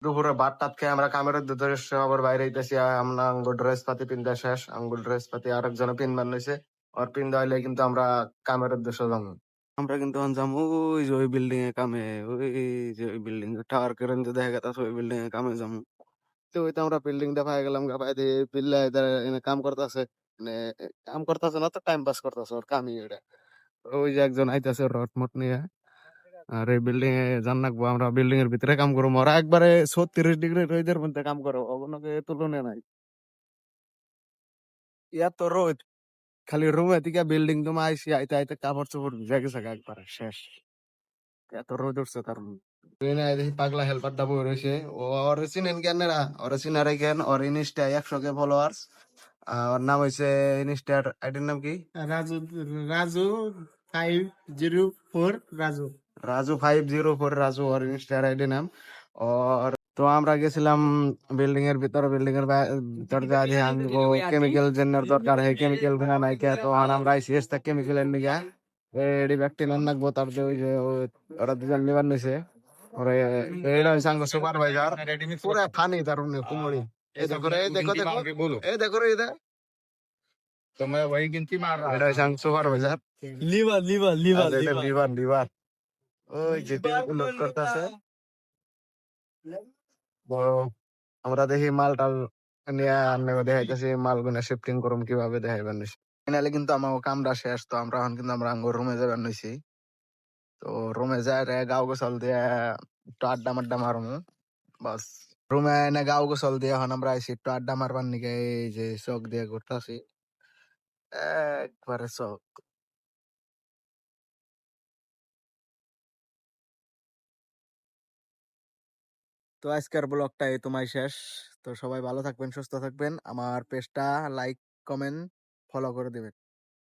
দুপুরে ভাত টাত খেয়ে আমরা কামের ধরে আবার বাইরে হইতেছি। আমরা আঙ্গুর ড্রেস পাতি পিন্ধা শেষ, আঙ্গুর ড্রেস পাতি আরেকজনে পিনবার লইছে। ওর পিন্ধা হইলে কিন্তু আমরা কামের উদ্দেশ্যে যাবো। আমরা কিন্তু যাবো ওই যে ওই বিল্ডিং এ কামে, ওই যে ওই বিল্ডিং টাওয়ার কেরেন যে দেখা গেছে ওই বিল্ডিং এ কামে যাবো। তো ওই তো আমরা বিল্ডিংটা পাই গেলাম, পাই দিয়ে পিল্লা এনে কাম করতেছে, মানে কাম করতেছে না তো টাইম পাস করতেছে, ওর কামই এটা। ওই যে একজন আইতাছে রড মট নিয়ে। আর এই বিল্ডিং এ জান রাখবো, আমরা বিল্ডিং এর ভিতরে কাম করবো। ওরা একবারে 36 ডিগ্রি রোদের মধ্যে কাম করো, ওগুলোকে তুলনা নাই। ইয়ার তো রোদ, খালি রুমে থেকে বিল্ডিং তোমার আইসি আইতে আইতে কাপড় চোপড় ভিজে গেছে একবারে শেষ। এত রোদ উঠছে তার মধ্যে। তুই না দেখি পাগলা হেল্পার ডাবো রয়েছে। ও ওর চিনেন কেন না, ওর চিনারে কেন, ওর ইনস্টা 100K ফলোয়ার্স। ওর নাম হইছে, ইনস্টার আইডির নাম কি? রাজু, রাজু 504 রাজু। রাজু 504 রাজু ওর ইনস্টার আইডি নাম। और তো আমরা গেছিলাম বিল্ডিং এর ভিতরে, বিল্ডিং এর ভিতর দিয়ে আমগো কেমিক্যাল জেনার দরকার হয়, কেমিক্যাল ভেঙা নাই কে, তো আমরা আইসি এসটা কেমিক্যাল এর নিগা এডি ব্যক্তি নাম নাকবো। তার যে ওই যে ওরা দুজন নিবার নিছে, ওরে এইটা হইছে আঙ্গো সুপারভাইজার, পুরা ফানি তার কুমড়ি। এই দেখো রে, এই দেখো দেখো, এই দেখো রে, এই দেখ तो मैं वही गिनती मार रहा এটা হইছে আঙ্গো সুপারভাইজার। লিভার লিভার লিভার এটা লিভার লিভার, ওই যে লোড করতেছে। আমরা দেখি মাল টাল নিয়ে আনলে দেখাইতেছি, মাল গুলা শিফটিং করুম কিভাবে দেখাইবার নিছি। ফাইনালি কিন্তু আমার কামটা শেষ, তো আমরা এখন কিন্তু আমরা আঙ্গুর রুমে যাবার নিছি। তো রুমে যাই রে গাও গোসল দিয়ে একটু আড্ডা মাড্ডা মারমু, বাস। রুমে এনে গাও গোসল দিয়ে এখন আমরা আইসি একটু আড্ডা মারবার নিকে, এই যে চোখ দিয়ে ঘুরতাছি একবারে চোখ। তো আজকের ব্লগটা এই তোমায় শেষ। তো সবাই ভালো থাকবেন, সুস্থ থাকবেন, আমার পেজটা লাইক কমেন্ট ফলো করে দিবেন।